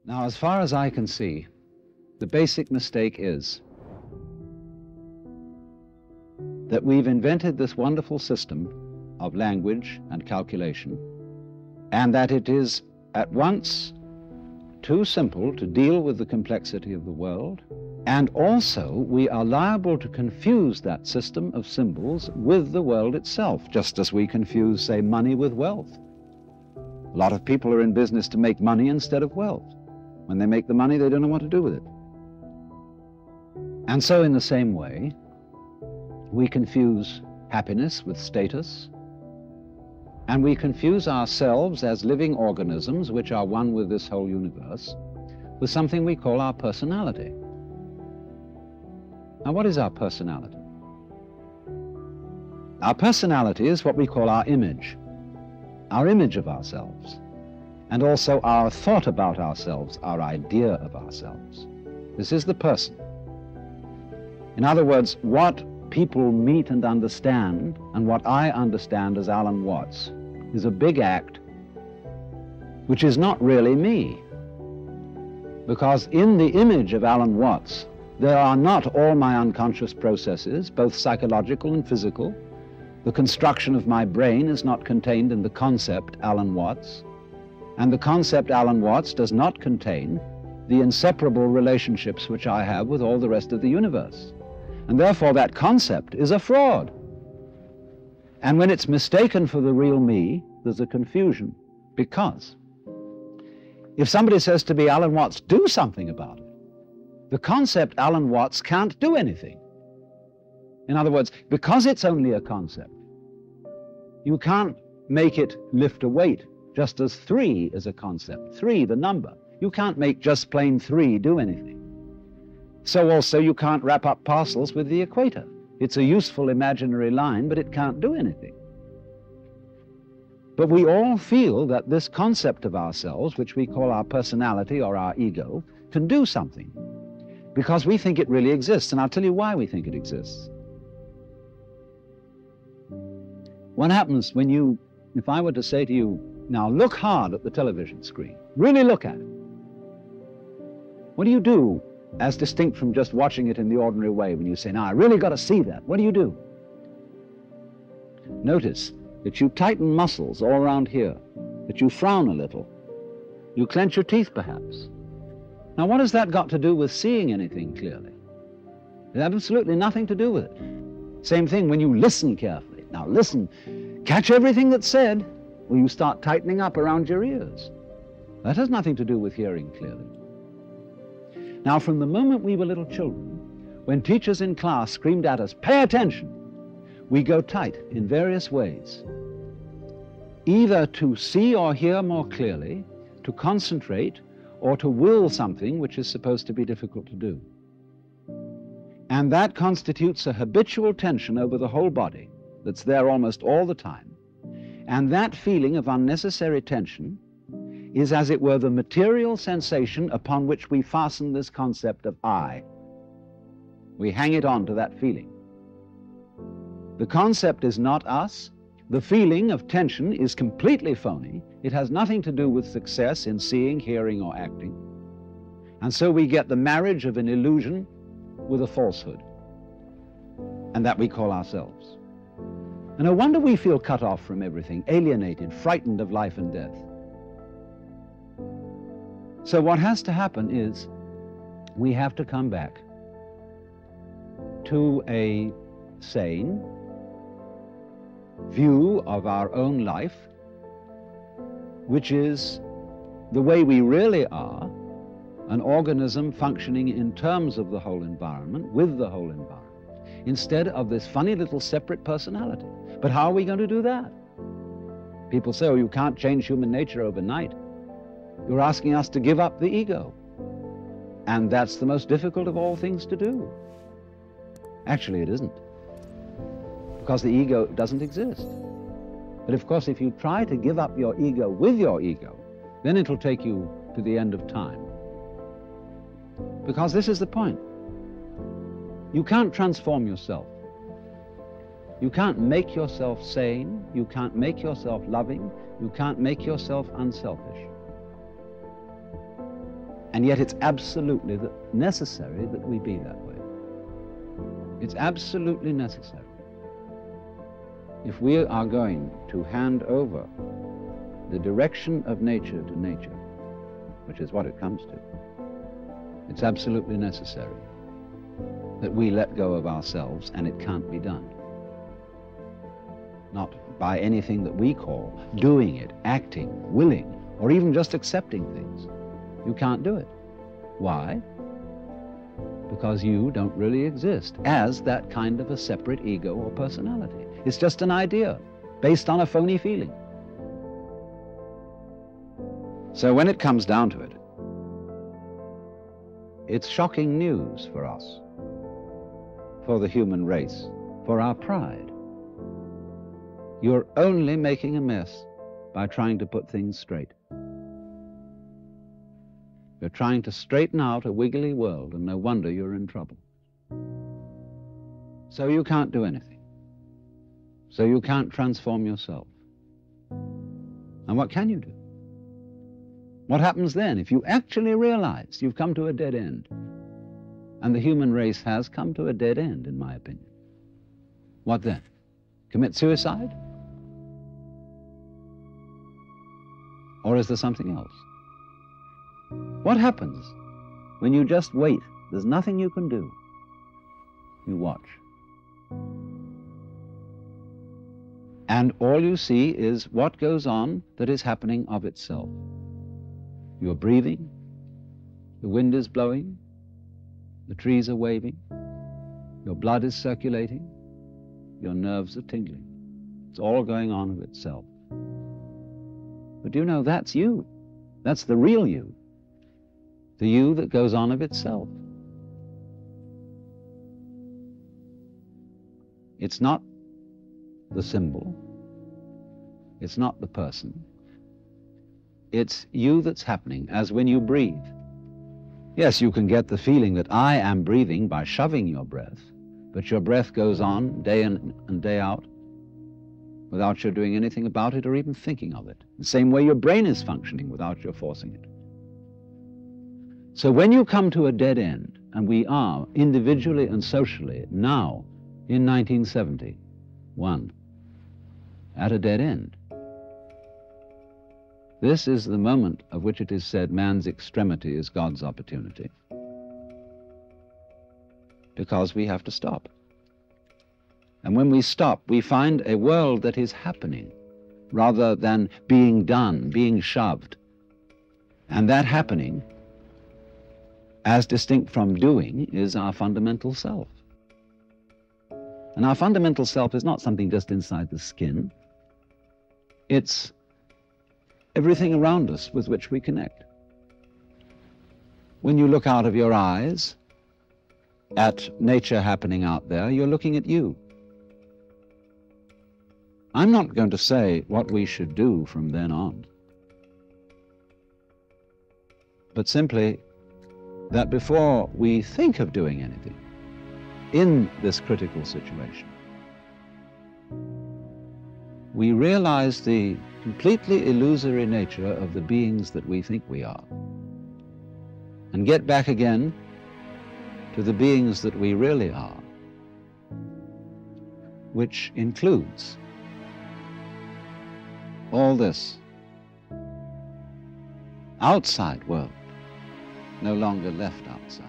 Now, as far as I can see, the basic mistake is that we've invented this wonderful system of language and calculation, and that it is at once too simple to deal with the complexity of the world, and also we are liable to confuse that system of symbols with the world itself, just as we confuse, say, money with wealth. A lot of people are in business to make money instead of wealth. When they make the money, they don't know what to do with it. And so in the same way, we confuse happiness with status, and we confuse ourselves as living organisms, which are one with this whole universe, with something we call our personality. Now, what is our personality? Our personality is what we call our image of ourselves, and also our thought about ourselves, our idea of ourselves. This is the person. In other words, what people meet and understand, and what I understand as Alan Watts, is a big act which is not really me. Because in the image of Alan Watts, there are not all my unconscious processes, both psychological and physical. The construction of my brain is not contained in the concept Alan Watts, and the concept Alan Watts does not contain the inseparable relationships which I have with all the rest of the universe. And therefore that concept is a fraud. And when it's mistaken for the real me, there's a confusion. Because if somebody says to me, Alan Watts, do something about it, the concept Alan Watts can't do anything. In other words, because it's only a concept, you can't make it lift a weight, just as 3 is a concept. 3, the number. You can't make just plain 3 do anything. So also you can't wrap up parcels with the equator. It's a useful imaginary line, but it can't do anything. But we all feel that this concept of ourselves, which we call our personality or our ego, can do something, because we think it really exists, and I'll tell you why we think it exists. What happens when if I were to say to you, now look hard at the television screen, really look at it. What do you do as distinct from just watching it in the ordinary way when you say, now I really got to see that? What do? Notice that you tighten muscles all around here, that you frown a little, you clench your teeth perhaps. Now what has that got to do with seeing anything clearly? It has absolutely nothing to do with it. Same thing when you listen carefully. Now listen, catch everything that's said, or you start tightening up around your ears. That has nothing to do with hearing clearly. Now, from the moment we were little children, when teachers in class screamed at us, pay attention, we go tight in various ways, either to see or hear more clearly, to concentrate, or to will something which is supposed to be difficult to do. And that constitutes a habitual tension over the whole body that's there almost all the time. And that feeling of unnecessary tension is, as it were, the material sensation upon which we fasten this concept of I. We hang it on to that feeling. The concept is not us. The feeling of tension is completely phony. It has nothing to do with success in seeing, hearing, or acting. And so we get the marriage of an illusion with a falsehood, and that we call ourselves. And no wonder we feel cut off from everything, alienated, frightened of life and death. So what has to happen is we have to come back to a sane view of our own life, which is the way we really are, an organism functioning in terms of the whole environment, with the whole environment, instead of this funny little separate personality. But how are we going to do that? People say, oh, you can't change human nature overnight. You're asking us to give up the ego. And that's the most difficult of all things to do. Actually, it isn't, because the ego doesn't exist. But of course, if you try to give up your ego with your ego, then it'll take you to the end of time. Because this is the point. You can't transform yourself. You can't make yourself sane. You can't make yourself loving. You can't make yourself unselfish. And yet it's absolutely necessary that we be that way. It's absolutely necessary. If we are going to hand over the direction of nature to nature, which is what it comes to, it's absolutely necessary that we let go of ourselves, and it can't be done. Not by anything that we call doing it, acting, willing, or even just accepting things. You can't do it. Why? Because you don't really exist as that kind of a separate ego or personality. It's just an idea based on a phony feeling. So when it comes down to it, it's shocking news for us, for the human race, for our pride. You're only making a mess by trying to put things straight. You're trying to straighten out a wiggly world, and no wonder you're in trouble. So you can't do anything. So you can't transform yourself. And what can you do? What happens then if you actually realize you've come to a dead end? And the human race has come to a dead end, in my opinion. What then? Commit suicide? Or is there something else? What happens when you just wait? There's nothing you can do. You watch. And all you see is what goes on that is happening of itself. You're breathing, the wind is blowing, the trees are waving, your blood is circulating, your nerves are tingling. It's all going on of itself. But you know, that's you. That's the real you. The you that goes on of itself. It's not the symbol. It's not the person. It's you that's happening, as when you breathe. Yes, you can get the feeling that I am breathing by shoving your breath, but your breath goes on day in and day out without your doing anything about it or even thinking of it. The same way your brain is functioning without your forcing it. So when you come to a dead end, and we are individually and socially now in 1971 at a dead end, this is the moment of which it is said man's extremity is God's opportunity. Because we have to stop. And when we stop, we find a world that is happening rather than being done, being shoved. And that happening, as distinct from doing, is our fundamental self. And our fundamental self is not something just inside the skin. It's everything around us with which we connect. When you look out of your eyes at nature happening out there, you're looking at you. I'm not going to say what we should do from then on, but simply that before we think of doing anything in this critical situation, we realize the completely illusory nature of the beings that we think we are, and get back again to the beings that we really are, which includes all this outside world, no longer left outside.